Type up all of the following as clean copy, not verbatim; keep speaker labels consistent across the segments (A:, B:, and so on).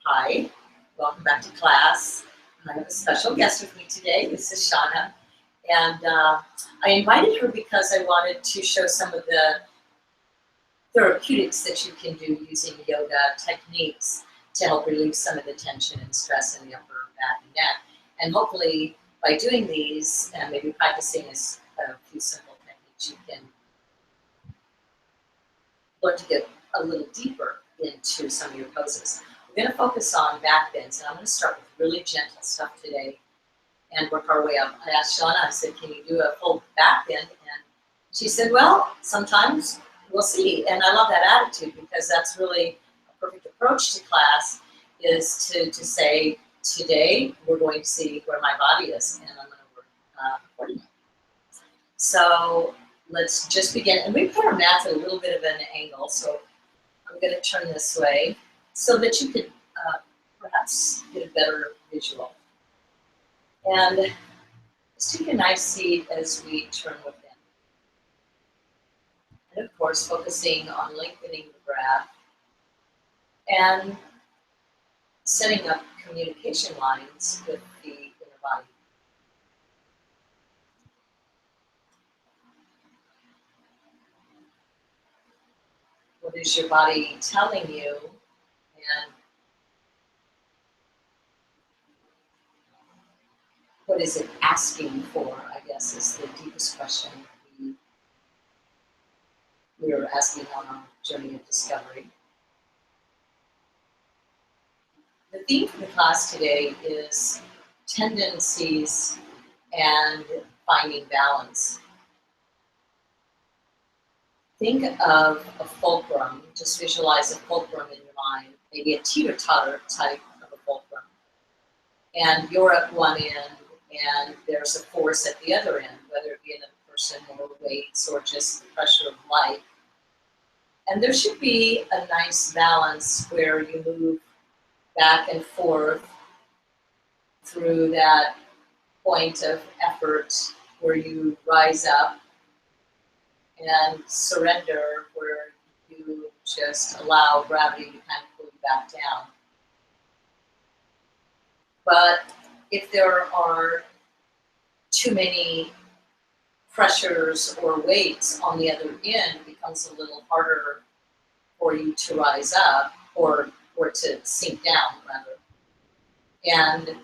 A: Hi, welcome back to class. I have a special guest with me today. This is Shauna, and I invited her because I wanted to show some of the therapeutics that you can do using yoga techniques to help relieve some of the tension and stress in the upper back and neck. And hopefully, by doing these and maybe practicing a few simple techniques, you can learn to get a little deeper into some of your poses. We're going to focus on back bends, and I'm going to start with really gentle stuff today and work our way up. I asked Shauna, I said, can you do a full back bend? And she said, well, sometimes we'll see. And I love that attitude because that's really a perfect approach to class, is to say, today we're going to see where my body is, and I'm going to work accordingly. So let's just begin. And we put our mats at a little bit of an angle, so I'm going to turn this way so that you could perhaps get a better visual. And let's take a nice seat as we turn within. And of course, focusing on lengthening the breath and setting up communication lines with the inner body. What is your body telling you? And what is it asking for, I guess, is the deepest question we are asking on our journey of discovery. The theme for the class today is tendencies and finding balance. Think of a fulcrum, just visualize a fulcrum in your mind, maybe a teeter-totter type of a fulcrum. And you're at one end, and there's a force at the other end, whether it be another person or weights or just the pressure of life. And there should be a nice balance where you move back and forth through that point of effort where you rise up and surrender, where you just allow gravity to kind of pull you back down. But if there are too many pressures or weights on the other end, it becomes a little harder for you to rise up or to sink down, rather. And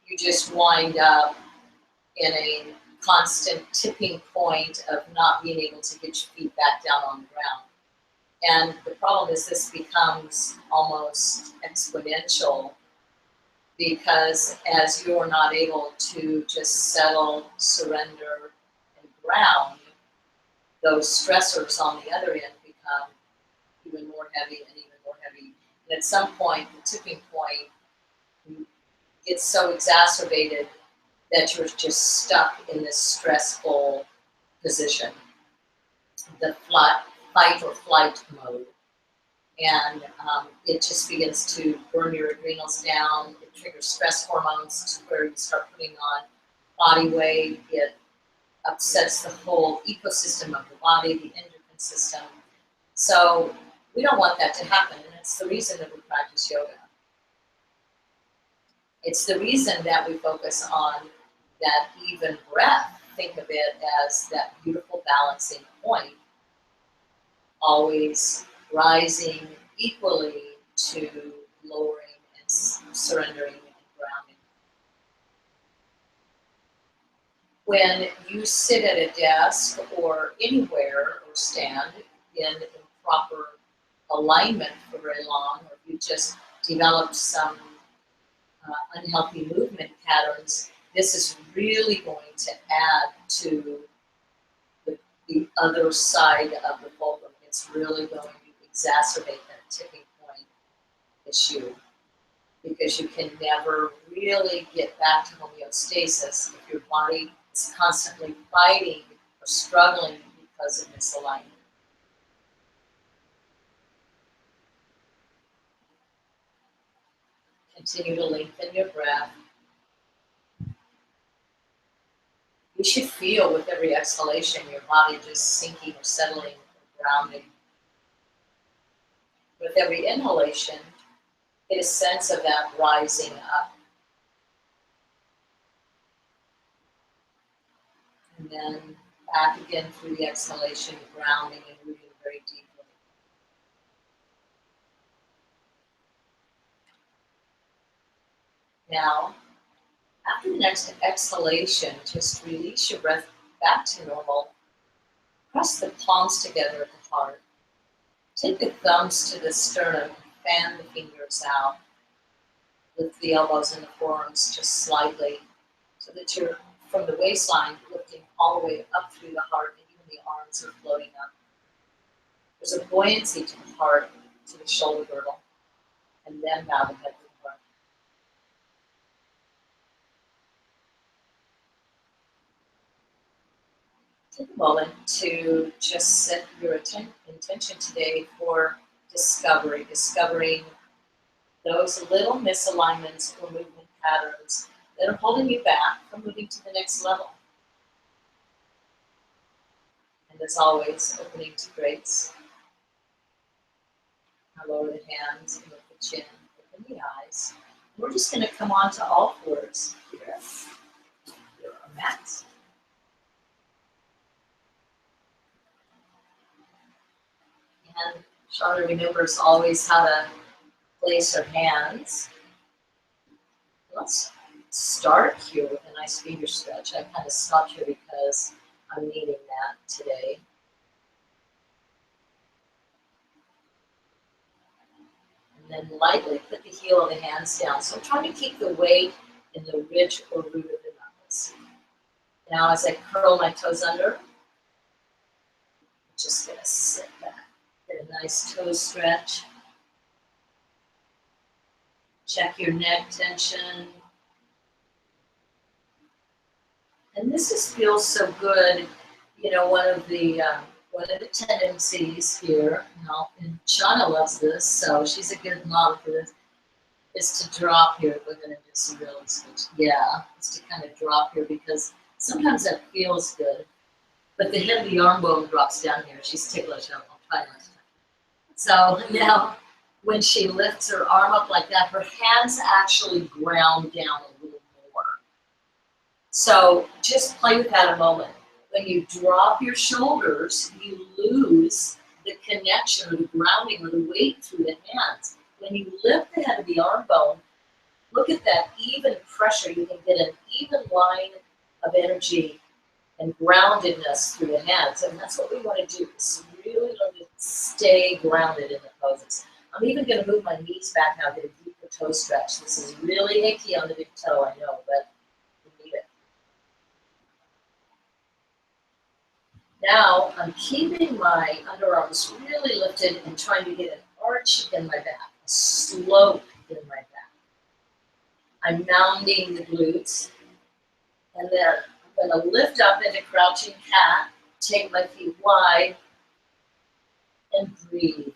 A: you just wind up in a constant tipping point of not being able to get your feet back down on the ground. And the problem is this becomes almost exponential, because as you're not able to just settle, surrender, and ground, those stressors on the other end become even more heavy and even more heavy. And at some point, the tipping point gets so exacerbated that you're just stuck in this stressful position, the fight or flight mode. And it just begins to burn your adrenals down. It triggers stress hormones to where you start putting on body weight. It upsets the whole ecosystem of the body, the endocrine system. So we don't want that to happen, and it's the reason that we practice yoga. It's the reason that we focus on that even breath. Think of it as that beautiful balancing point, always rising equally to lowering and surrendering and grounding. When you sit at a desk or anywhere or stand in improper alignment for very long, or you just developed some unhealthy movement patterns, this is really going to add to the other side of the fulcrum. It's really going to exacerbate that tipping point issue, because you can never really get back to homeostasis if your body is constantly fighting or struggling because of misalignment. Continue to lengthen your breath. You should feel with every exhalation your body just sinking or settling or grounding. With every inhalation, get a sense of that rising up. And then back again through the exhalation, grounding and rooting very deeply. Now, after the next exhalation, just release your breath back to normal. Press the palms together at the heart. Take the thumbs to the sternum and fan the fingers out. Lift the elbows and the forearms just slightly so that you're from the waistline lifting all the way up through the heart and even the arms are floating up. There's a buoyancy to the heart, to the shoulder girdle, and then bow the head to the heart. Take a moment to just set your intention today for discovering those little misalignments or movement patterns that are holding you back from moving to the next level. And as always, opening to grace. Now lower the hands, lift the chin, open the eyes. And we're just going to come on to all fours here. Here are our mats. And Shauna remembers always how to place her hands. Let's start here with a nice finger stretch. I kind of stopped here because I'm needing that today. And then lightly put the heel of the hands down. So I'm trying to keep the weight in the ridge or root of the knuckles. Now as I curl my toes under, I'm just going to sit back. Get a nice toe stretch. Check your neck tension. And this feels so good. You know, one of the tendencies here, and Shauna loves this, so she's a good model for this, is to drop here. We're going to do some real switch. Yeah, it's to kind of drop here because sometimes that feels good. But the head of the arm bone drops down here. She's ticklish. I'll try not to. So now, when she lifts her arm up like that, her hands actually ground down a little more. So just play with that a moment. When you drop your shoulders, you lose the connection or the grounding or the weight through the hands. When you lift the head of the arm bone, look at that even pressure. You can get an even line of energy and groundedness through the hands. And that's what we want to do, is really learn to stay grounded in the poses. I'm even going to move my knees back now, get a deeper toe stretch. This is really achy on the big toe, I know, but we need it. Now I'm keeping my underarms really lifted and trying to get an arch in my back, a slope in my back. I'm mounding the glutes, and then I'm going to lift up into crouching cat, take my feet wide, and breathe.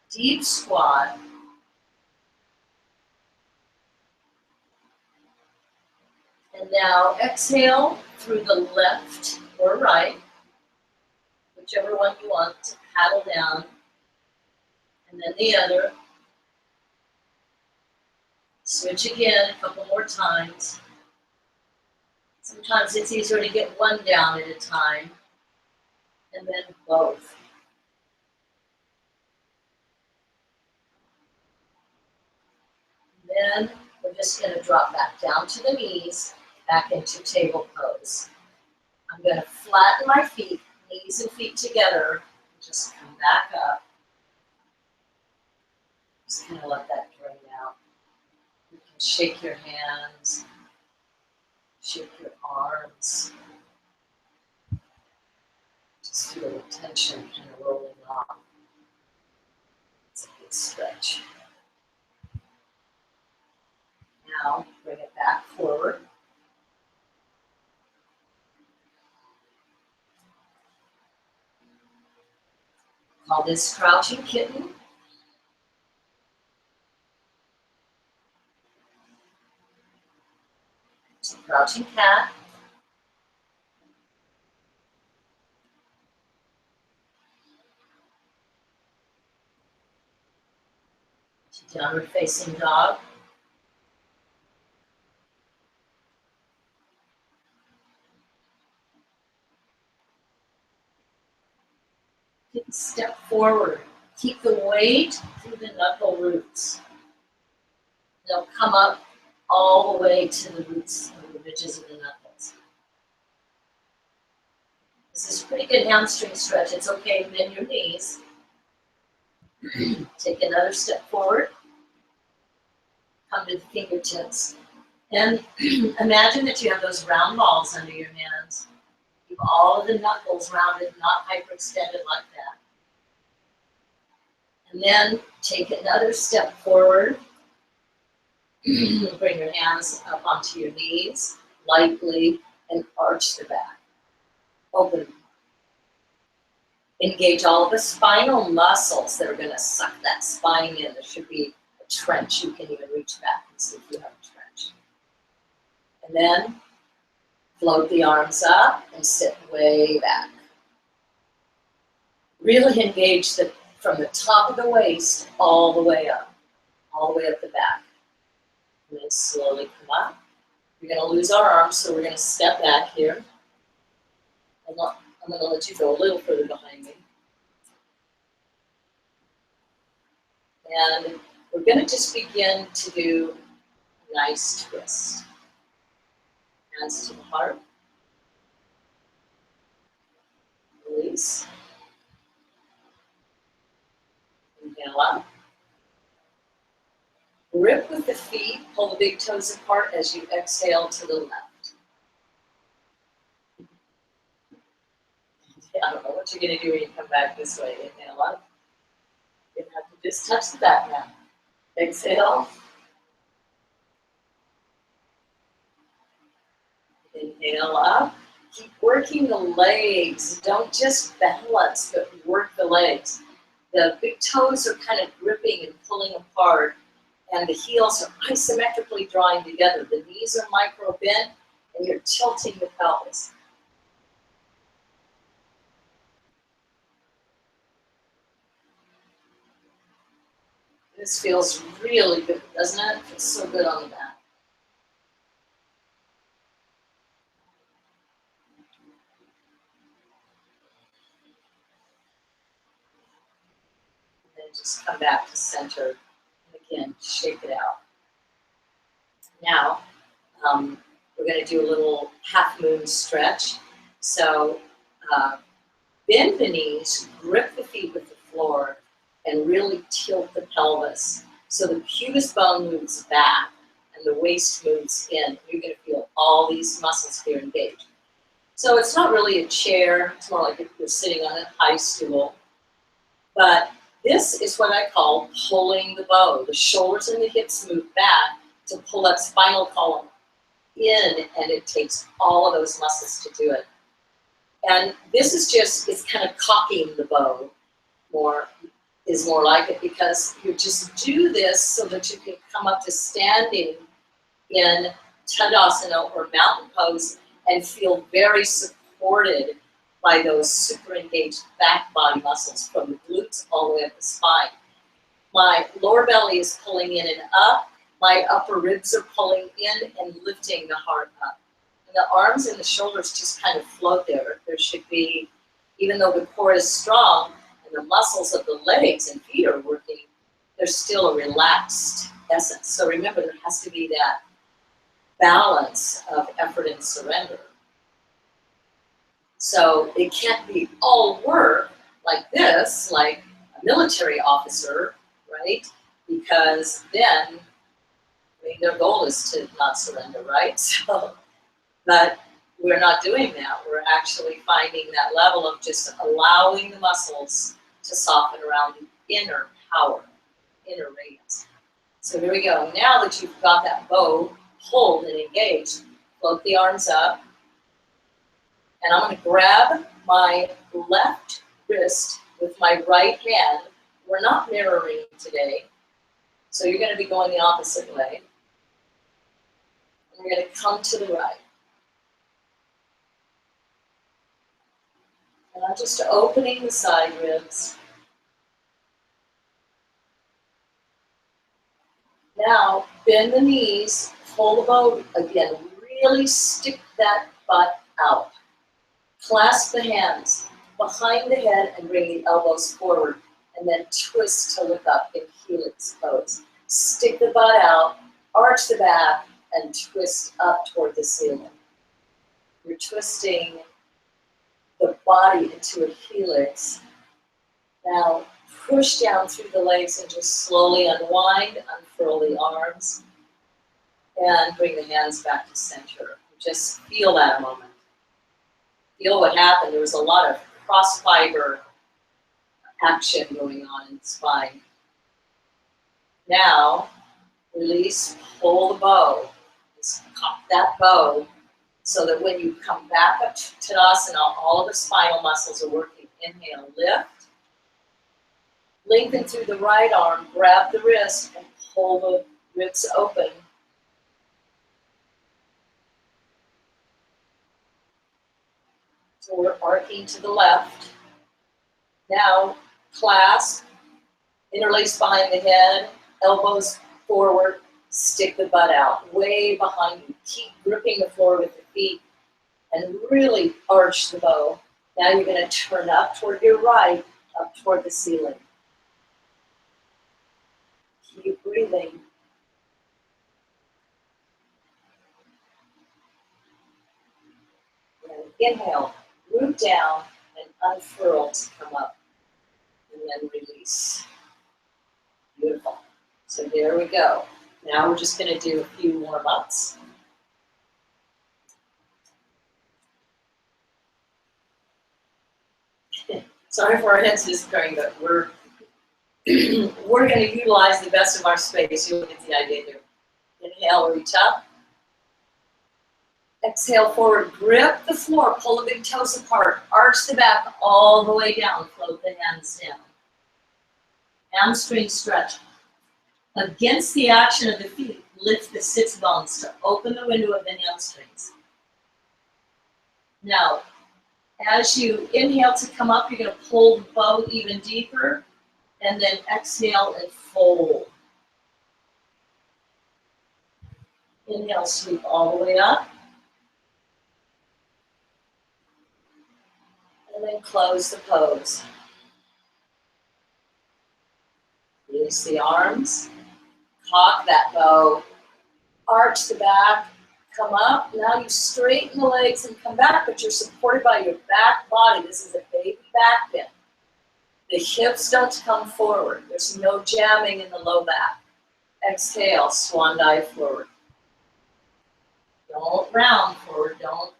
A: Deep squat. And now exhale through the left or right, whichever one you want, to paddle down. And then the other. Switch again a couple more times. Sometimes it's easier to get one down at a time, and then both. And then we're just going to drop back down to the knees, back into table pose. I'm going to flatten my feet, knees and feet together, and just come back up. Just kind of let that drain out. You can shake your hands, shake your arms. Just feel the tension kind of rolling off. It's a good stretch. Now bring it back forward. Call this crouching kitten. Crouching cat. to downward facing dog. Take a step forward. Keep the weight through the knuckle roots. They'll come up all the way to the roots of the ridges of the knuckles. This is a pretty good hamstring stretch. It's okay to bend your knees. Take another step forward. Come to the fingertips. And imagine that you have those round balls under your hands. Keep all of the knuckles rounded, not hyperextended like that. And then take another step forward. Bring your hands up onto your knees, lightly, and arch the back. Open. Engage all of the spinal muscles that are going to suck that spine in. There should be a trench. You can even reach back and see if you have a trench. And then float the arms up and sit way back. Really engage from the top of the waist all the way up the back. And then slowly come up. We're going to lose our arms, so we're going to step back here. I'm going to let you go a little further behind me. And we're going to just begin to do a nice twist. Hands to the heart. Release. Inhale up. Grip with the feet. Pull the big toes apart as you exhale to the left. I don't know what you're going to do when you come back this way. Inhale up. You have to just touch the back now. Exhale. Inhale up. Keep working the legs. Don't just balance, but work the legs. The big toes are kind of gripping and pulling apart, and the heels are isometrically drawing together. The knees are micro bent, and you're tilting the pelvis. This feels really good, doesn't it? It feels so good on the back. And then just come back to center. And again, shake it out. Now, we're going to do a little half moon stretch. So bend the knees, grip the feet with the floor, and really tilt the pelvis. So the pubis bone moves back and the waist moves in. You're going to feel all these muscles here engaged. So it's not really a chair. It's more like if you're sitting on a high stool. But this is what I call pulling the bow. The shoulders and the hips move back to pull that spinal column in, and it takes all of those muscles to do it. And this is just, it's kind of cocking the bow is more like it, because you just do this so that you can come up to standing in Tadasana or mountain pose and feel very supported by those super engaged back body muscles from the glutes all the way up the spine. My lower belly is pulling in and up. My upper ribs are pulling in and lifting the heart up. And the arms and the shoulders just kind of float there. There should be, even though the core is strong and the muscles of the legs and feet are working, there's still a relaxed essence. So remember, there has to be that balance of effort and surrender. So it can't be all work like this, like a military officer, right? Because then, I mean, their goal is to not surrender, right? So, but we're not doing that. We're actually finding that level of just allowing the muscles to soften around the inner power, inner radiance. So here we go. Now that you've got that bow pulled and engaged, float the arms up. And I'm going to grab my left wrist with my right hand. We're not mirroring today, so you're going to be going the opposite way. And we're going to come to the right. And I'm just opening the side ribs. Now, bend the knees, pull the bow again, really stick that butt out. Clasp the hands behind the head and bring the elbows forward, and then twist to look up in helix pose. Stick the butt out, arch the back, and twist up toward the ceiling. You're twisting the body into a helix. Now, push down through the legs and just slowly unwind, unfurl the arms, and bring the hands back to center. Just feel that a moment. Feel what happened. There was a lot of cross fiber action going on in the spine. Now, release, pull the bow. Just pop that bow so that when you come back up to Tadasana, all of the spinal muscles are working. Inhale, lift. Lengthen through the right arm, grab the wrist, and pull the ribs open. So we're arcing to the left. Now, clasp, interlace behind the head, elbows forward, stick the butt out, way behind you. Keep gripping the floor with the feet and really arch the bow. Now you're going to turn up toward your right, up toward the ceiling. Keep breathing. And inhale, root down and unfurl to come up. And then release. Beautiful. So there we go. Now we're just going to do a few warm-ups. Sorry for our heads disappearing, but we're going to utilize the best of our space. You'll get the idea here. Inhale, reach up. Exhale, forward, grip the floor, pull the big toes apart, arch the back all the way down, float the hands down. Hamstring stretch. Against the action of the feet, lift the sits bones to open the window of the hamstrings. Now, as you inhale to come up, you're going to pull the bow even deeper, and then exhale and fold. Inhale, sweep all the way up. And then close the pose. Release the arms, cock that bow, arch the back, come up. Now you straighten the legs and come back, but you're supported by your back body. This is a baby back bend. The hips don't come forward. There's no jamming in the low back. Exhale, swan dive forward. Don't round forward. Don't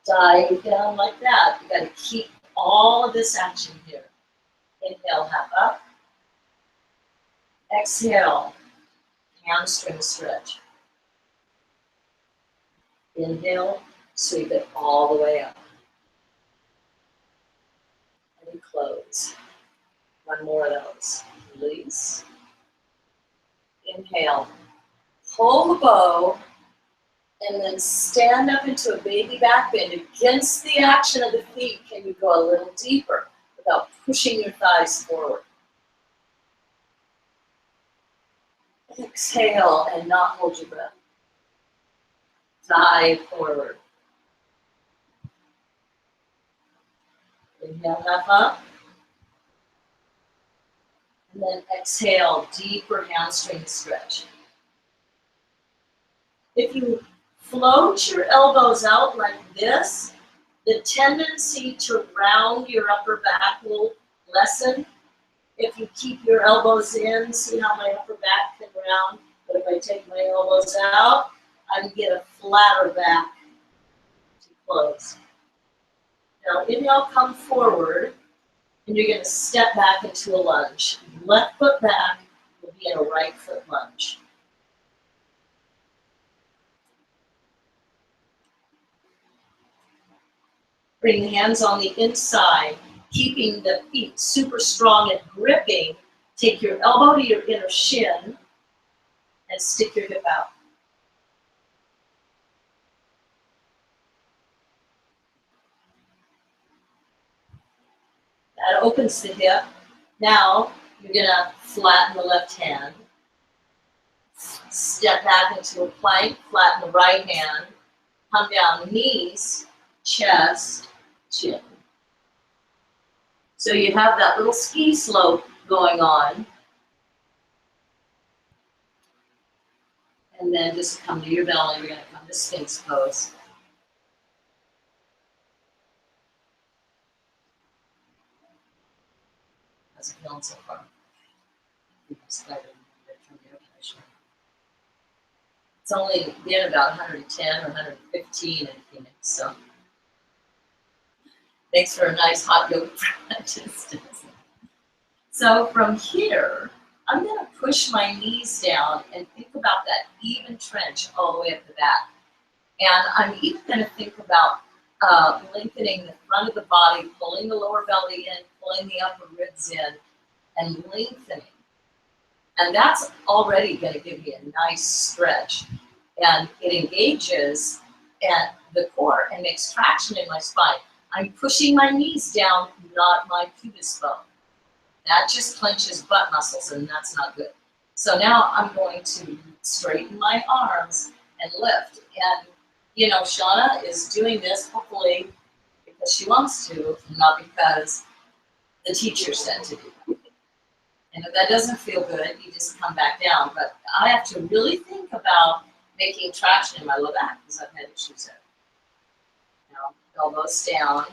A: dive down like that. You got to keep all of this action here. Inhale, half up. Exhale, hamstring stretch. Inhale, sweep it all the way up. And close. One more of those. Release. Inhale, pull the bow, and then stand up into a baby back bend. Against the action of the feet, can you go a little deeper without pushing your thighs forward? Exhale and not hold your breath. Dive forward. Inhale, half up. And then exhale, deeper hamstring stretch. If you float your elbows out like this, the tendency to round your upper back will lessen. If you keep your elbows in, see how my upper back can round? But if I take my elbows out, I can get a flatter back to close. Now inhale, come forward, and you're going to step back into a lunge. Left foot back will be in a right foot lunge. Bring the hands on the inside, keeping the feet super strong and gripping. Take your elbow to your inner shin and stick your hip out. That opens the hip. Now you're going to flatten the left hand. Step back into a plank, flatten the right hand, come down, knees, chest, chin. So you have that little ski slope going on. And then just come to your belly. We're going to come to Sphinx pose. How's it feeling so far? It's only been about 110 or 115 in Phoenix, so makes for a nice hot yoga practice. So from here, I'm going to push my knees down and think about that even trench all the way up the back. And I'm even going to think about lengthening the front of the body, pulling the lower belly in, pulling the upper ribs in, and lengthening. And that's already going to give me a nice stretch. And it engages at the core and makes traction in my spine. I'm pushing my knees down, not my pubis bone. That just clenches butt muscles, and that's not good. So now I'm going to straighten my arms and lift. And, you know, Shauna is doing this hopefully because she wants to, not because the teacher said to do. And if that doesn't feel good, you just come back down. But I have to really think about making traction in my low back because I've had issues there. Now, elbows down.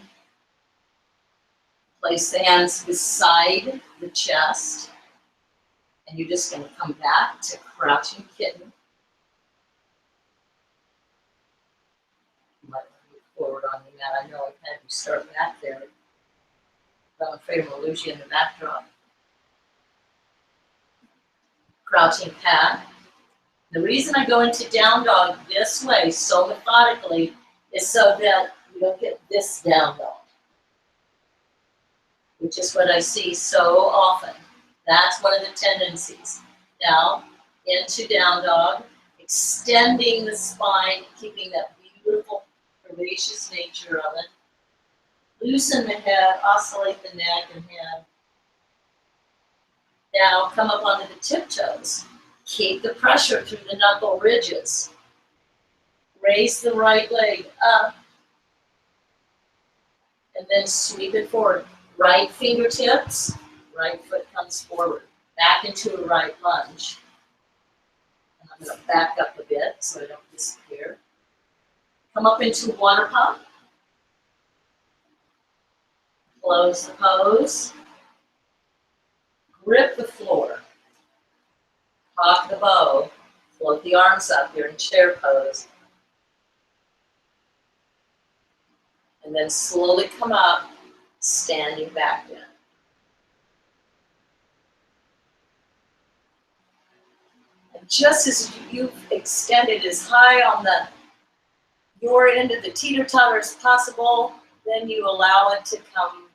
A: Place the hands beside the chest. And you're just going to come back to crouching kitten. You might move forward on me, Matt. I know I kind of start back there. But I'm afraid I'm going to lose you in the backdrop. Crouching cat. The reason I go into down dog this way so methodically is so that you don't get this down dog, which is what I see so often. That's one of the tendencies. Now, into down dog, extending the spine, keeping that beautiful, curvaceous nature of it. Loosen the head, oscillate the neck and head. Now, come up onto the tiptoes. Keep the pressure through the knuckle ridges. Raise the right leg up. And then sweep it forward. Right fingertips, right foot comes forward. Back into a right lunge. And I'm going to back up a bit so I don't disappear. Come up into water pump. Close the pose. Grip the floor. Cock the bow. Float the arms up. You're in chair pose. And then slowly come up, standing back in. And just as you've extended as high on your end of the teeter-totter as possible, then you allow it to come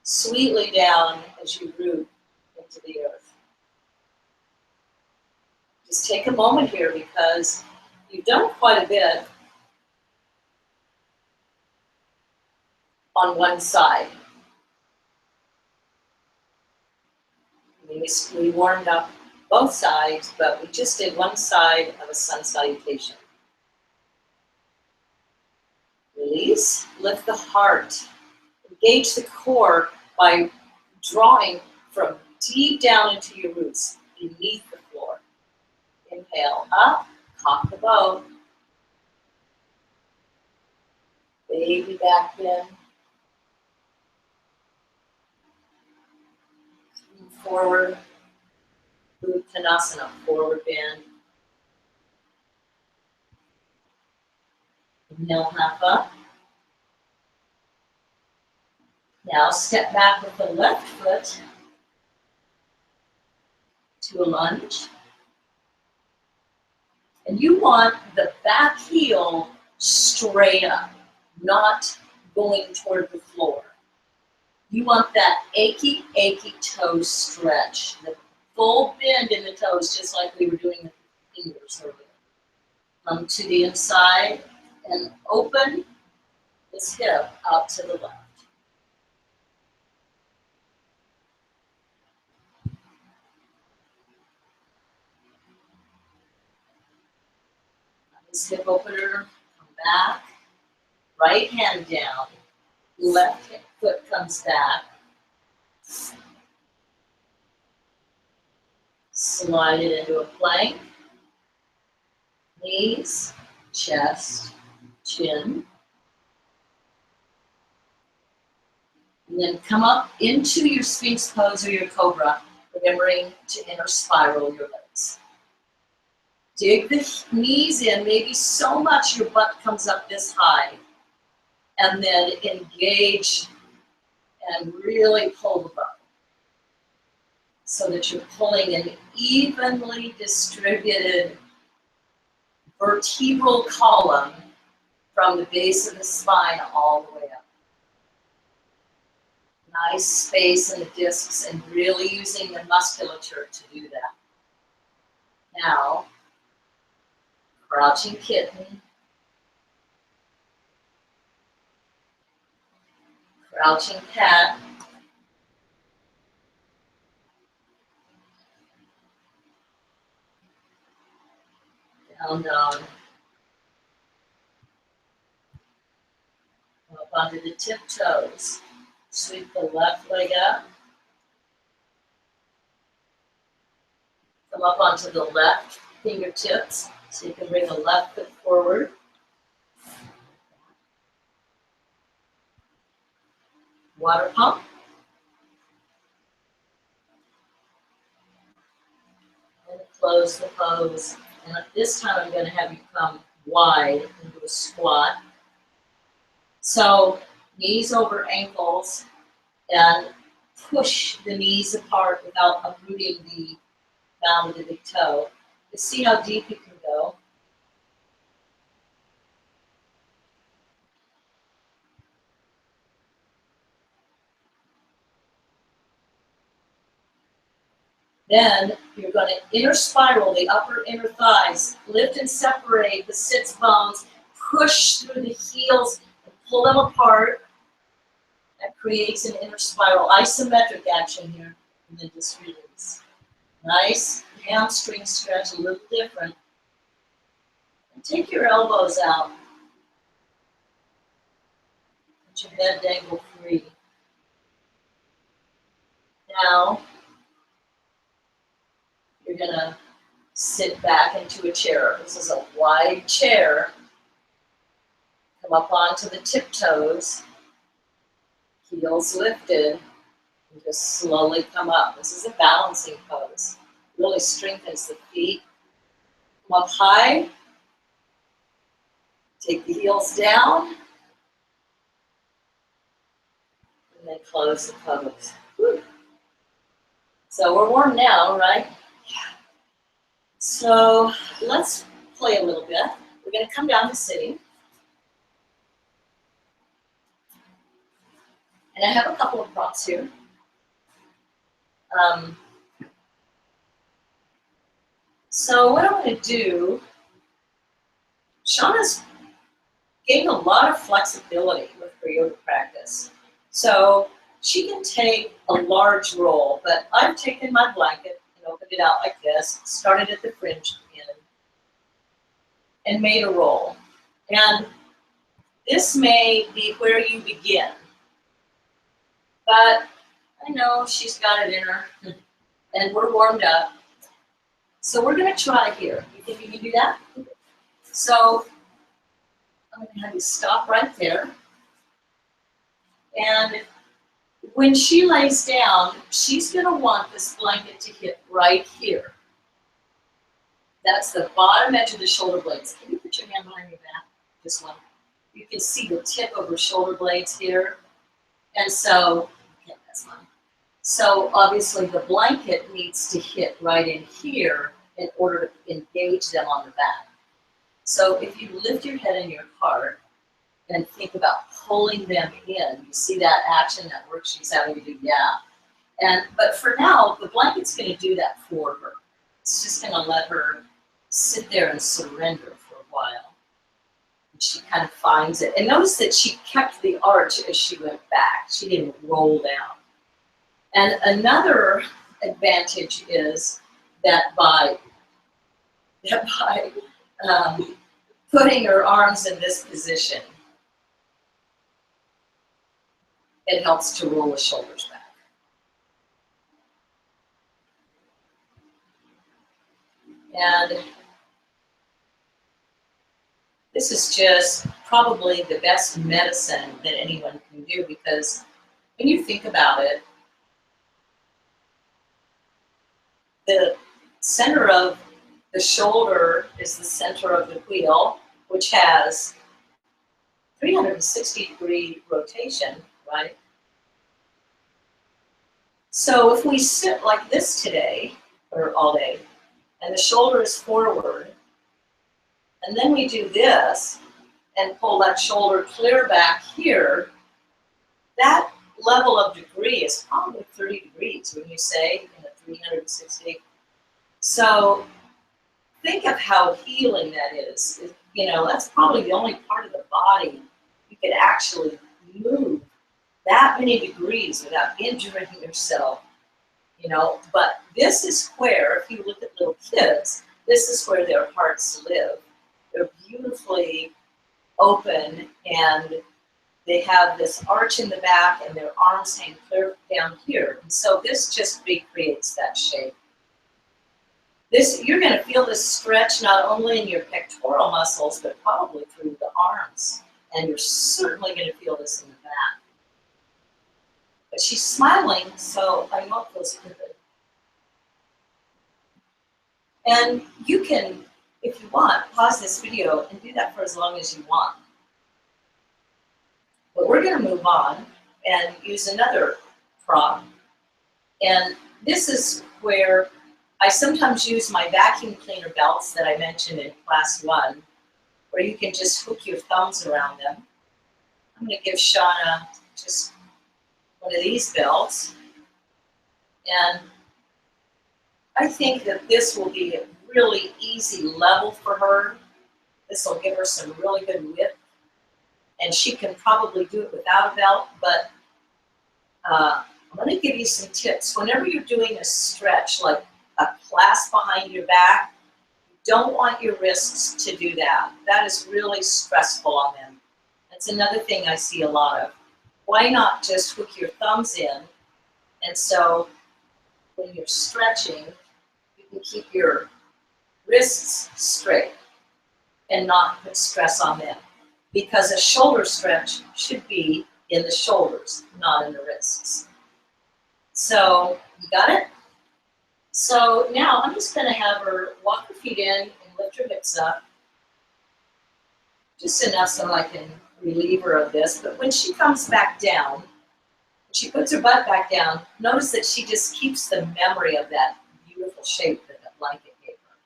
A: sweetly down as you root into the earth. Just take a moment here because you've done quite a bit on one side. We warmed up both sides, but we just did one side of a sun salutation. Release, lift the heart. Engage the core by drawing from deep down into your roots, beneath the floor. Inhale up, cock the bow. Baby back in. Forward. Uttanasana, forward bend. Inhale, half up. Now step back with the left foot to a lunge. And you want the back heel straight up, not going toward the floor. You want that achy, achy toe stretch, the full bend in the toes, just like we were doing with the fingers earlier. Come to the inside and open this hip out to the left. This hip opener, come back, right hand down, left foot comes back, slide it into a plank, knees, chest, chin, and then come up into your Sphinx pose or your Cobra, remembering to inner spiral your legs. Dig the knees in, maybe so much your butt comes up this high, and then engage and really pull the butt so that you're pulling an evenly distributed vertebral column from the base of the spine all the way up. Nice space in the discs and really using the musculature to do that. Now, crouching kitten, crouching cat, down dog, up onto the tiptoes. Sweep the left leg up. Come up onto the left fingertips, so you can bring the left foot forward. Water pump. And close the pose. And at this time, I'm going to have you come wide into a squat. So knees over ankles and push the knees apart without uprooting the mound of the big toe. You see how deep you can go. Then you're going to inner spiral the upper inner thighs, lift and separate the sits bones, push through the heels and pull them apart. That creates an inner spiral, isometric action here, and then just release. Nice hamstring stretch, a little different. And take your elbows out. Let your head dangle free. Now, you're going to sit back into a chair. This is a wide chair. Come up onto the tiptoes. Heels lifted. And just slowly come up. This is a balancing pose. Really strengthens the feet. Come up high. Take the heels down. And then close the pose. Whew. So we're warm now, right? Yeah. So let's play a little bit. We're going to come down to sitting. And I have a couple of props here. So what I'm going to do, Shauna's gained a lot of flexibility with her yoga practice. So she can take a large roll, but I've taken my blanket and opened it out like this, started at the fringe end, and made a roll. And this may be where you begin, but I know she's got it in her, and we're warmed up. So we're going to try here. You think you can do that? So I'm going to have you stop right there. And when she lays down, she's going to want this blanket to hit right here. That's the bottom edge of the shoulder blades. Can you put your hand behind your back? This one. You can see the tip of her shoulder blades here. And so, okay, that's fine. So obviously the blanket needs to hit right in here in order to engage them on the back. So if you lift your head and your heart and think about pulling them in, you see that action, that work she's having to do, yeah. But for now, the blanket's going to do that for her. It's just going to let her sit there and surrender for a while. And she kind of finds it. And notice that she kept the arch as she went back. She didn't roll down. And another advantage is that by putting her arms in this position, it helps to roll the shoulders back. And this is just probably the best medicine that anyone can do, because when you think about it, the center of the shoulder is the center of the wheel, which has 360-degree rotation, right? So if we sit like this today, or all day, and the shoulder is forward, and then we do this, and pull that shoulder clear back here, that level of degree is probably 30 degrees when you say in a 360. So think of how healing that is. You know, that's probably the only part of the body you could actually move that many degrees without injuring yourself, you know. But this is where, if you look at little kids, this is where their hearts live. They're beautifully open, and they have this arch in the back, and their arms hang clear down here. And so this just recreates that shape. This, you're going to feel this stretch not only in your pectoral muscles, but probably through the arms. And you're certainly going to feel this in the back. But she's smiling, so I know it feels good. And you can, if you want, pause this video and do that for as long as you want. But we're going to move on and use another prop. And this is where I sometimes use my vacuum cleaner belts that I mentioned in class 1, where you can just hook your thumbs around them. I'm going to give Shauna just one of these belts. And I think that this will be a really easy level for her. This will give her some really good width. And she can probably do it without a belt, but I'm going to give you some tips. Whenever you're doing a stretch, like a clasp behind your back, you don't want your wrists to do that. That is really stressful on them. That's another thing I see a lot of. Why not just hook your thumbs in? And so when you're stretching, you can keep your wrists straight and not put stress on them. Because a shoulder stretch should be in the shoulders, not in the wrists. So, you got it? So now I'm just going to have her walk her feet in and lift her hips up. Just enough so I can relieve her of this. But when she comes back down, when she puts her butt back down, notice that she just keeps the memory of that beautiful shape that the blanket gave her.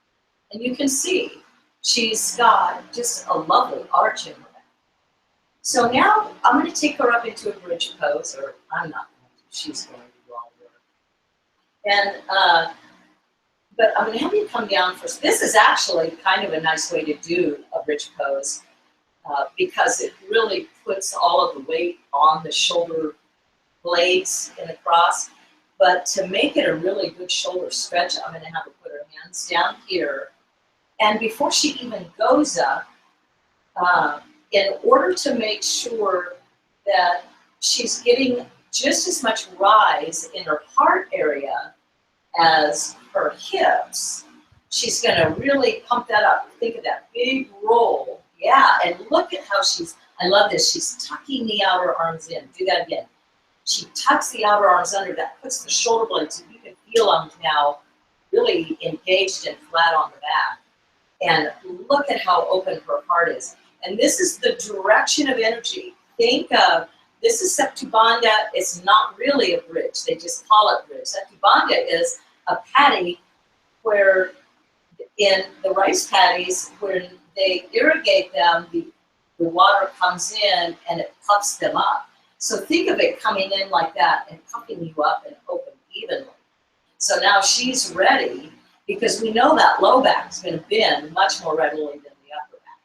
A: And you can see she's got just a lovely arch in her back. So now I'm going to take her up into a bridge pose, or I'm not going to, she's going to do all the work. And, but I'm going to have you come down first. This is actually kind of a nice way to do a bridge pose because it really puts all of the weight on the shoulder blades in the cross. But to make it a really good shoulder stretch, I'm going to have her put her hands down here. And before she even goes up, in order to make sure that she's getting just as much rise in her heart area as her hips, she's going to really pump that up. Think of that big roll. Yeah, and look at how she's, I love this, she's tucking the outer arms in. Do that again. She tucks the outer arms under, that puts the shoulder blades, and you can feel them now really engaged and flat on the back. And look at how open her heart is. And this is the direction of energy. Think of, this is Sektubandha. It's not really a bridge. They just call it bridge. Sektubandha is a paddy where in the rice paddies, when they irrigate them, the water comes in and it puffs them up. So think of it coming in like that and puffing you up and open evenly. So now she's ready because we know that low back is going to bend much more readily than the upper back.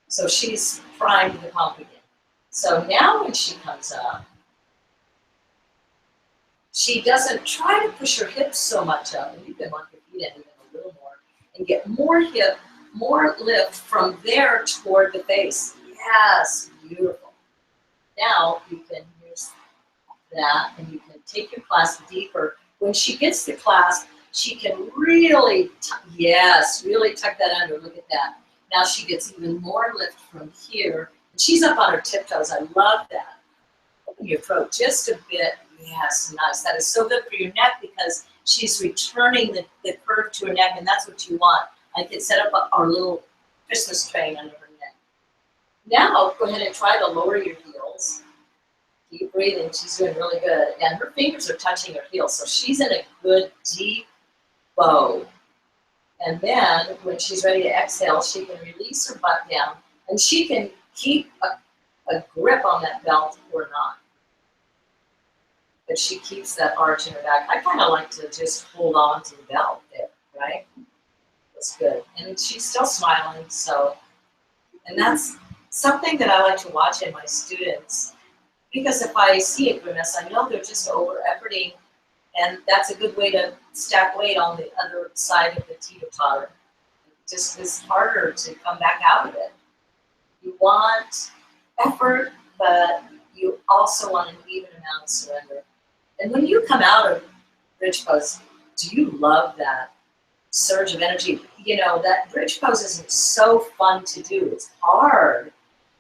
A: So she's primed to pump again. So now when she comes up, she doesn't try to push her hips so much up, and you can lock your feet in even a little more and get more hip more lift from there toward the face. Yes, beautiful. Now you can use that and you can take your clasp deeper. When she gets the clasp, she can really, yes, really tuck that under. Look at that. Now she gets even more lift from here. And she's up on her tiptoes. I love that. Open your throat just a bit. Yes, nice. That is so good for your neck because she's returning the curve to her neck, and that's what you want. I can set up our little Christmas train under her neck. Now, go ahead and try to lower your heels. Keep breathing. She's doing really good. And her fingers are touching her heels, so she's in a good deep bow. And then, when she's ready to exhale, she can release her butt down, and she can keep a grip on that belt or not. But she keeps that arch in her back. I kind of like to just hold on to the belt there, right? That's good. And she's still smiling, so, and that's something that I like to watch in my students, because if I see a grimace, I know they're just over-efforting, and that's a good way to stack weight on the other side of the teeter-totter. It just is harder to come back out of it. You want effort, but you also want an even amount of surrender. And when you come out of bridge pose, do you love that surge of energy? You know, that bridge pose isn't so fun to do. It's hard.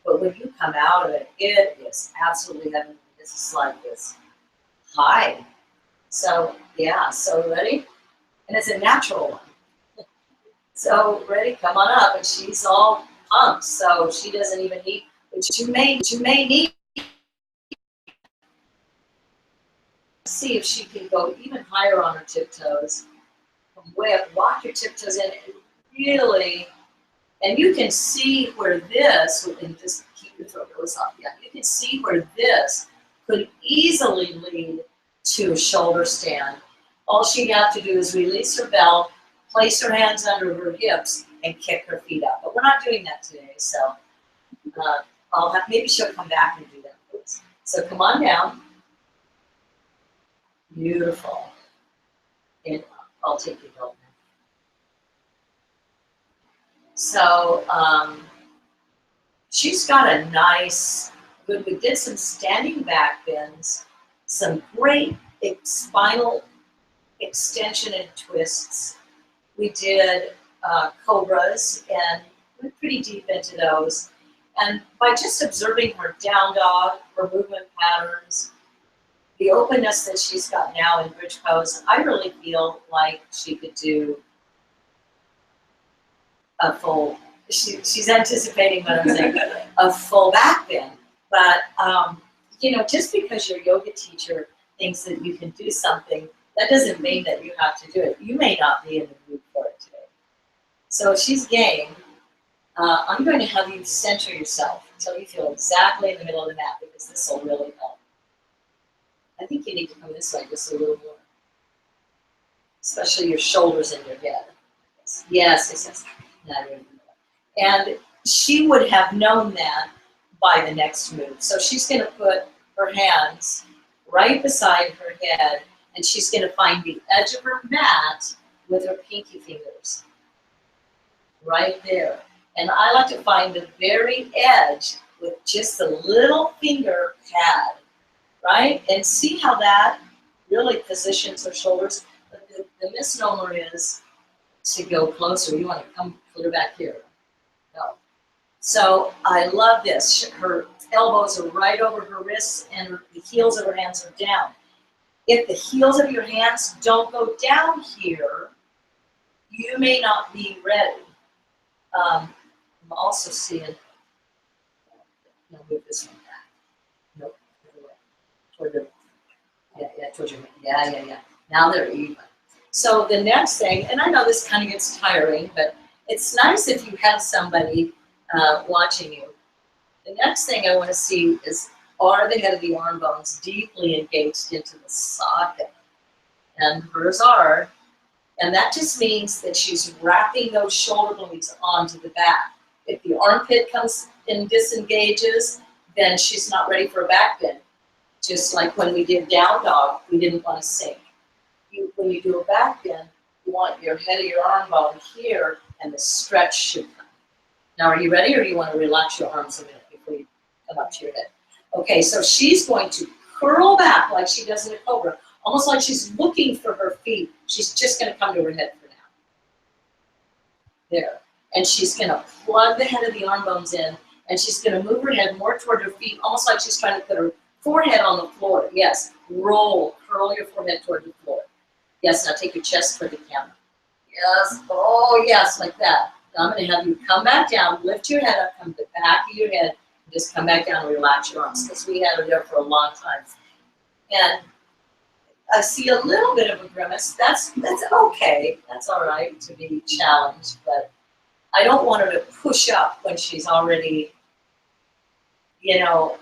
A: But when you come out of it, it is absolutely heavenly. It's just like this high. So, yeah, so ready? And it's a natural one. So, ready? Come on up. And she's all pumped, so she doesn't even need, which you may need. See if she can go even higher on her tiptoes. From way up, walk your tiptoes in and really, and you can see where this, and just keep your throat really soft, yeah, you can see where this could easily lead to a shoulder stand. All she'd have to do is release her belt, place her hands under her hips, and kick her feet up. But we're not doing that today, so maybe she'll come back and do that, please. So come on down. Beautiful. And I'll take your belt now. So she's got a nice, good, we did some standing back bends, some great spinal extension and twists. We did cobras and went pretty deep into those. And by just observing her down dog, her movement patterns, the openness that she's got now in bridge pose, I really feel like she could do a full, she's anticipating what I'm saying, a full back bend. But, you know, just because your yoga teacher thinks that you can do something, that doesn't mean that you have to do it. You may not be in the mood for it today. So if she's game, I'm going to have you center yourself until you feel exactly in the middle of the mat, because this will really help. I think you need to come this way just a little more, especially your shoulders and your head. Yes, yes, yes. And she would have known that by the next move. So she's going to put her hands right beside her head, and she's going to find the edge of her mat with her pinky fingers right there. And I like to find the very edge with just a little finger pad, right? And see how that really positions her shoulders. But the misnomer is to go closer. You want to come clear back here. No. So I love this. Her elbows are right over her wrists, and the heels of her hands are down. If the heels of your hands don't go down here, you may not be ready. I'm also seeing, no, move this one back. Nope, toward the, yeah, towards your, yeah. Now they're even. So the next thing, and I know this kind of gets tiring, but it's nice if you have somebody watching you. The next thing I want to see is, are the head of the arm bones deeply engaged into the socket? And hers are. And that just means that she's wrapping those shoulder blades onto the back. If the armpit comes and disengages, then she's not ready for a back bend. Just like when we did down dog, we didn't want to sink. When you do a back bend, you want your head of your arm bone here and the stretch should come. Now, are you ready, or do you want to relax your arms a minute before you come up to your head? Okay, so she's going to curl back like she does in a cobra, almost like she's looking for her feet. She's just going to come to her head for now. There. And she's going to plug the head of the arm bones in, and she's going to move her head more toward her feet, almost like she's trying to put her forehead on the floor. Yes, roll, curl your forehead toward the floor. Yes, now take your chest toward the camera. Yes, oh yes, like that. Now I'm going to have you come back down, lift your head up, come to the back of your head, and just come back down and relax your arms, because we had her there for a long time. And I see a little bit of a grimace. That's okay. That's all right to be challenged, but I don't want her to push up when she's already, you know,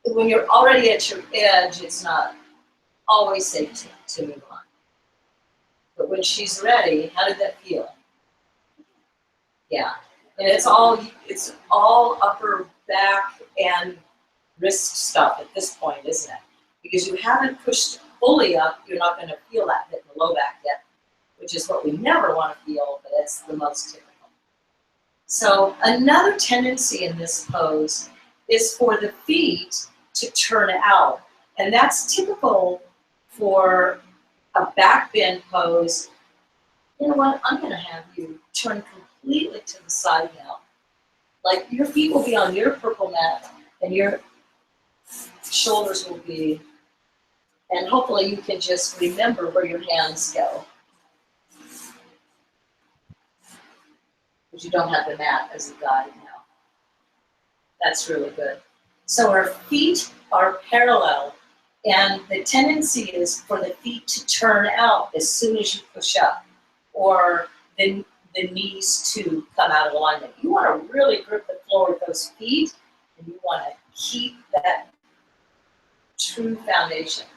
A: when you're already at your edge, it's not always safe to move on. But when she's ready, how did that feel? Yeah, and it's all upper back and wrist stuff at this point, isn't it? Because you haven't pushed fully up, you're not going to feel that hit in the low back yet, which is what we never want to feel, but it's the most typical. So another tendency in this pose is for the feet to turn out, and that's typical for a back bend pose. You know what? I'm going to have you turn completely to the side now. Like your feet will be on your purple mat, and your shoulders will be, and hopefully you can just remember where your hands go. Because you don't have the mat as a guide now. That's really good. So our feet are parallel, and the tendency is for the feet to turn out as soon as you push up, or the knees to come out of alignment. You want to really grip the floor with those feet, and you want to keep that true foundation.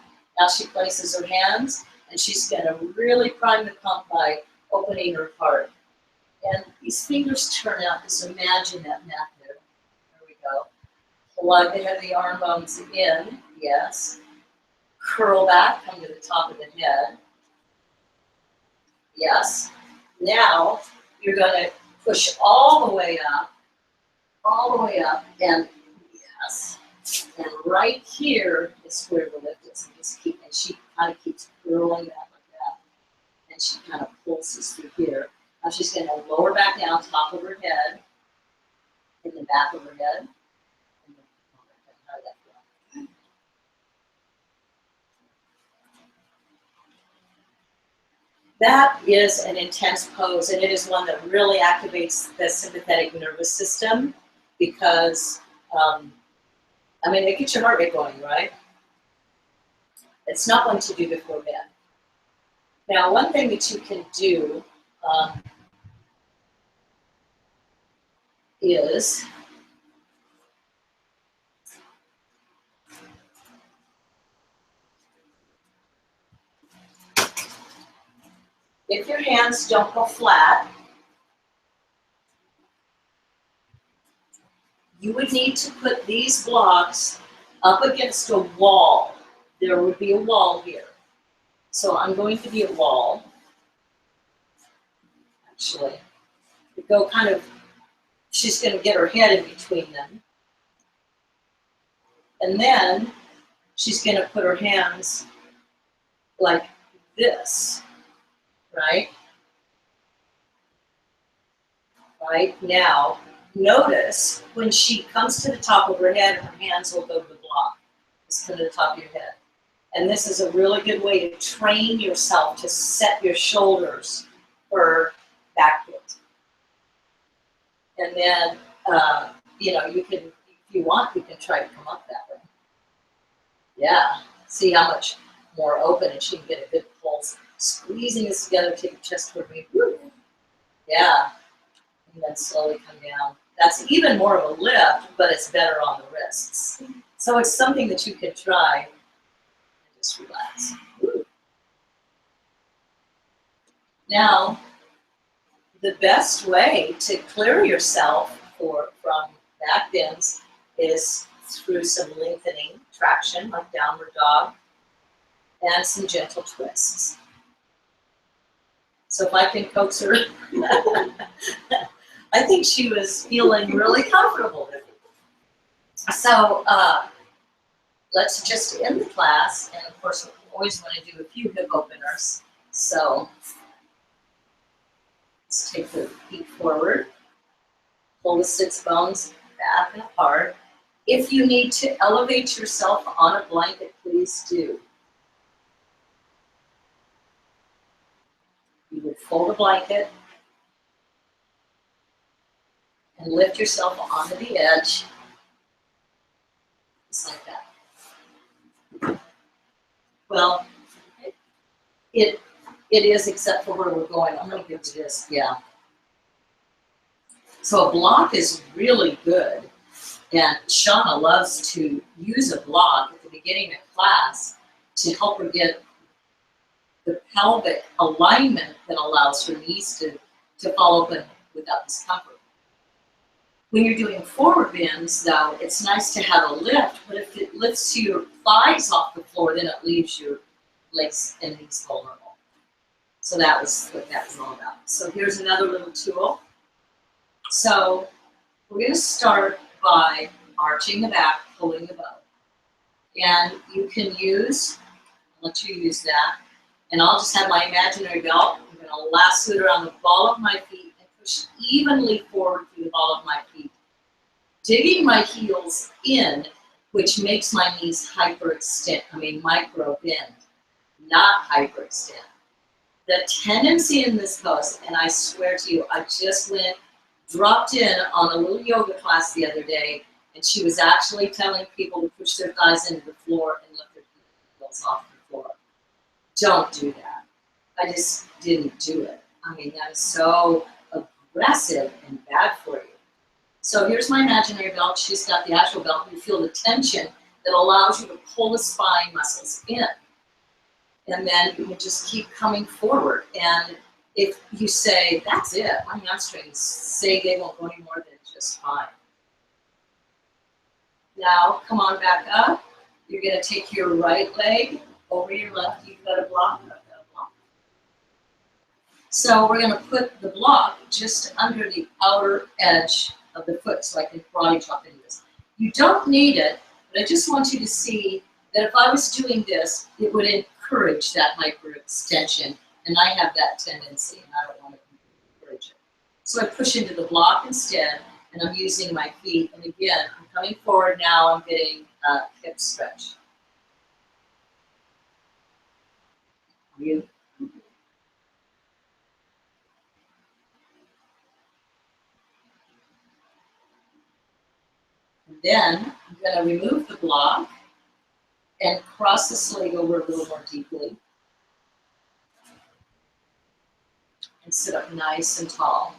A: Now she places her hands, and she's going to really prime the pump by opening her heart. And these fingers turn out, just imagine that mat there. There we go. Plug the head of the arm bones in, yes. Curl back, come to the top of the head. Yes. Now you're going to push all the way up, and yes. And right here is where the lift is. And she kind of keeps curling back like that. And she kind of pulses through here. Now she's going to lower back down, top of her head, in the back of her head. That is an intense pose, and it is one that really activates the sympathetic nervous system because, it gets your heart rate going, right? It's not one to do before bed. Now, one thing that you can do is if your hands don't go flat, you would need to put these blocks up against a wall. There would be a wall here. So I'm going to be a wall. Actually, we go kind of, she's going to get her head in between them. And then she's going to put her hands like this, right? Right now, notice when she comes to the top of her head, her hands will go to the block. Just come to the top of your head. And this is a really good way to train yourself to set your shoulders for back bend. And then, you can, if you want, you can try to come up that way. Yeah, see how much more open, and she can get a good pulse. Squeezing this together, take your chest toward me. Woo. Yeah, and then slowly come down. That's even more of a lift, but it's better on the wrists. So it's something that you can try and just relax. Woo. Now, the best way to clear yourself from back bends is through some lengthening traction, like downward dog, and some gentle twists. So if I can coax her, I think she was feeling really comfortable with it. So let's just end the class, and of course we always want to do a few hip openers. So let's take the feet forward, pull the sits bones back and apart. If you need to elevate yourself on a blanket, please do. You would fold a blanket and lift yourself onto the edge, just like that. Well, it is, except for where we're going. I'm going to give you this, yeah. So a block is really good, and Shauna loves to use a block at the beginning of class to help her get the pelvic alignment that allows her knees to fall open without discomfort. When you're doing forward bends, though, it's nice to have a lift, but if it lifts your thighs off the floor, then it leaves your legs and knees vulnerable. So that was what that was all about. So here's another little tool. So we're going to start by arching the back, pulling the bow. And you can use, I'll let you use that, and I'll just have my imaginary belt. I'm going to lasso it around the ball of my feet and push evenly forward through the ball of my feet, digging my heels in, which makes my knees micro bend, not hyperextend. The tendency in this pose, and I swear to you, I just dropped in on a little yoga class the other day, and she was actually telling people to push their thighs into the floor and lift their heels off the floor. Don't do that. I just didn't do it. I mean, that is so aggressive and bad for you. So here's my imaginary belt. She's got the actual belt. You feel the tension that allows you to pull the spine muscles in. And then you just keep coming forward. And if you say, that's it, my hamstrings say they won't go any more than just fine. Now, come on back up. You're going to take your right leg over your left. You've got a block. I've got a block. So we're going to put the block just under the outer edge of the foot, so I can karate chop into this. You don't need it, but I just want you to see that if I was doing this, it would encourage that hyperextension, and I have that tendency, and I don't want to encourage it. So I push into the block instead, and I'm using my feet, and again, I'm coming forward now, I'm getting a hip stretch. You. And then I'm going to remove the block and cross the leg over a little more deeply. And sit up nice and tall.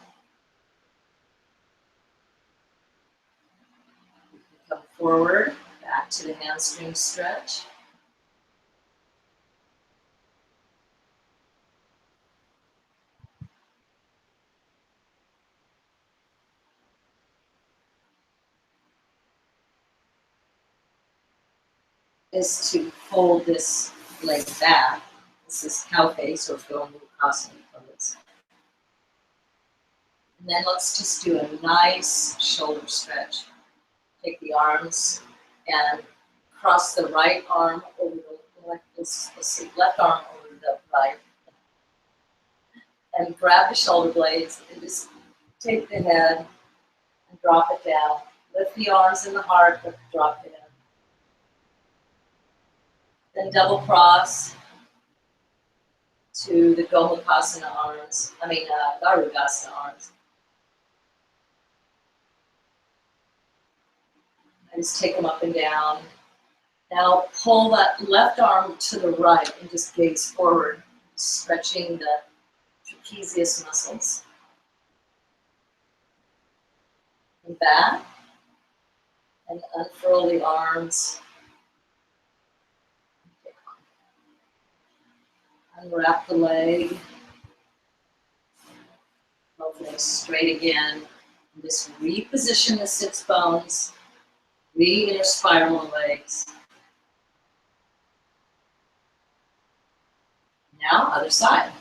A: You can come forward, back to the hamstring stretch. Is to fold this leg back. This is cow face or Gomukasana pose. And then let's just do a nice shoulder stretch. Take the arms and cross the right arm over the left, let's see, left arm over the right. And grab the shoulder blades and just take the head and drop it down. Lift the arms and the heart, but drop it in. Then double cross to the Gomukasana arms, Garudasana arms. I just take them up and down. Now pull that left arm to the right and just gaze forward, stretching the trapezius muscles. And back, and unfurl the arms. Unwrap the leg. Both legs straight again. And just reposition the sits bones. Re-inner spiral legs. Now, other side.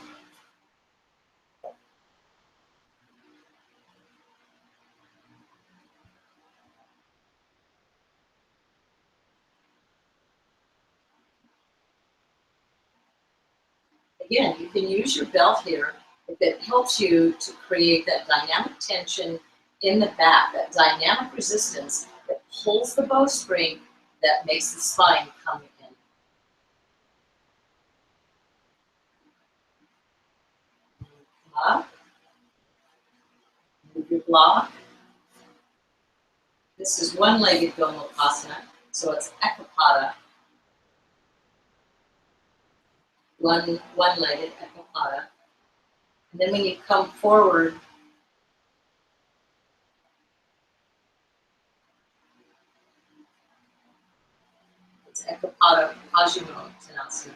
A: again, you can use your belt here if it helps you to create that dynamic tension in the back, that dynamic resistance that pulls the bowstring that makes the spine come in. Up, move your block. This is one-legged Gomukhasana, so it's Ekapada. One-legged Ekapada. And then when you come forward, it's Ekapada Paschimottanasana.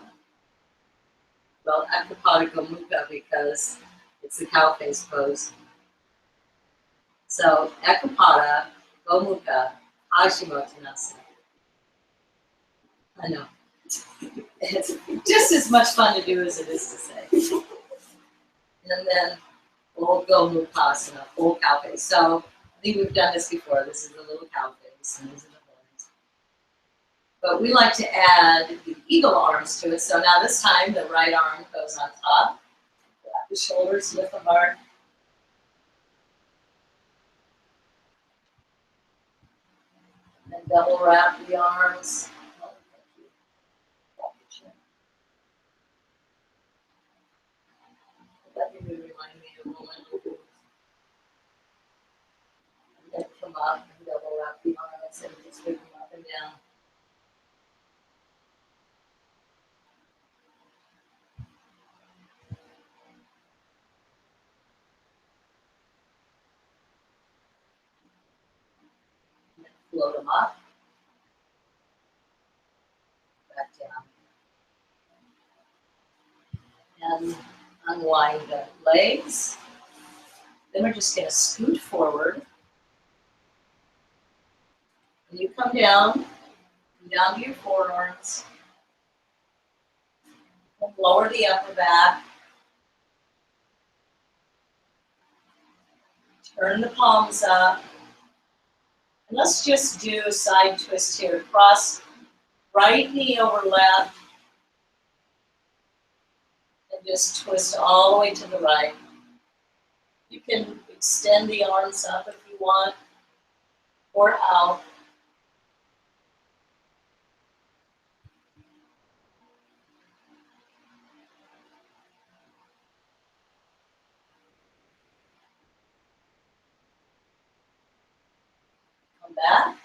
A: Well, Ekapada Gomukha because it's the cow face pose. So Ekapada Gomukha Paschimottanasana. I know. It's just as much fun to do as it is to say. And then full Gomukhasana, full cow face. So I think we've done this before. This is a little cow face, and these are the horns. But we like to add the eagle arms to it. So now this time the right arm goes on top. Wrap the shoulders, lift them hard. And double wrap the arms. Oh, thank you. Wrap your chin. That would remind me of a moment. And then come up and double wrap the arms and just move them up and down. And then float them up, back down. And unwind the legs. Then we're just going to scoot forward. When you come down to your forearms, lower the upper back, turn the palms up, and let's just do a side twist here. Cross right knee over left, and just twist all the way to the right. You can extend the arms up if you want, or out. Come back.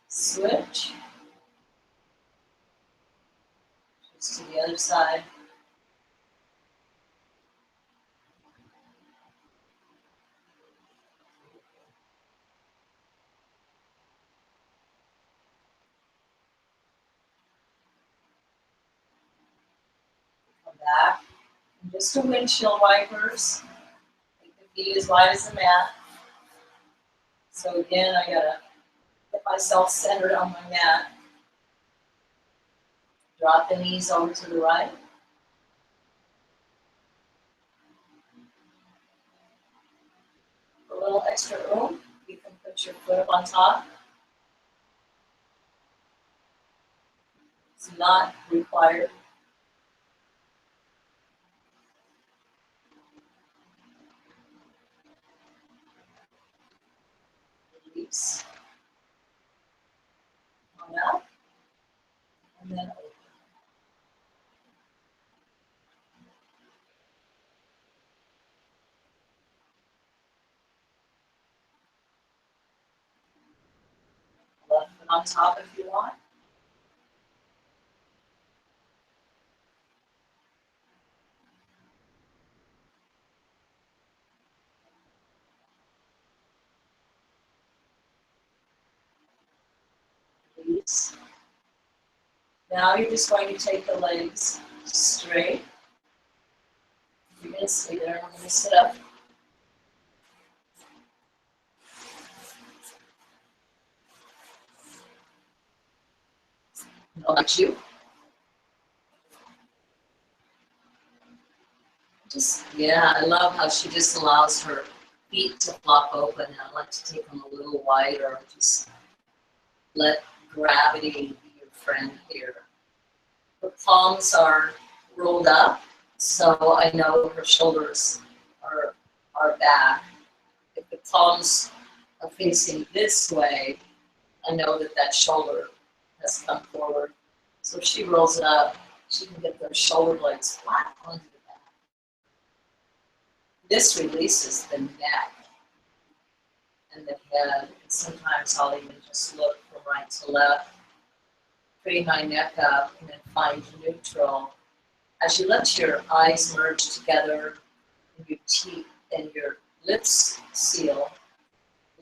A: Switch. Switch to the other side. Come back. And just a windshield wipers. Make the feet as wide as the mat. So again, I gotta get myself centered on my mat. Drop the knees over to the right. A little extra room, you can put your foot up on top. It's not required. Release. On up. And then open. Left foot on top if you want. Release. Now you're just going to take the legs straight. You're going to stay there. I'm going to sit up. I'll let you. Yeah, I love how she just allows her feet to flop open. I like to take them a little wider. Just let gravity be your friend here. Her palms are rolled up, so I know her shoulders are back. If the palms are facing this way, I know that that shoulder has come forward. So if she rolls it up, she can get those shoulder blades flat onto the back. This releases the neck and the head. And sometimes I'll even just look from right to left, bring my neck up, and then find neutral. As you let your eyes merge together and your teeth and your lips seal,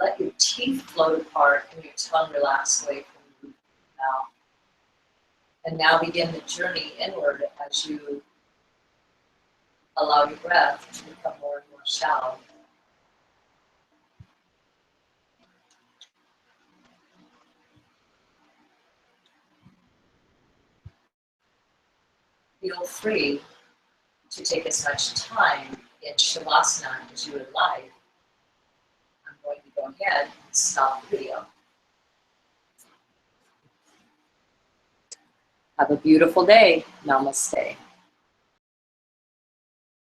A: let your teeth float apart and your tongue relax away from the roof of your mouth. And now begin the journey inward as you allow your breath to become more and more shallow. Feel free to take as much time in Shavasana as you would like. I'm going to go ahead and stop the video. Have a beautiful day. Namaste.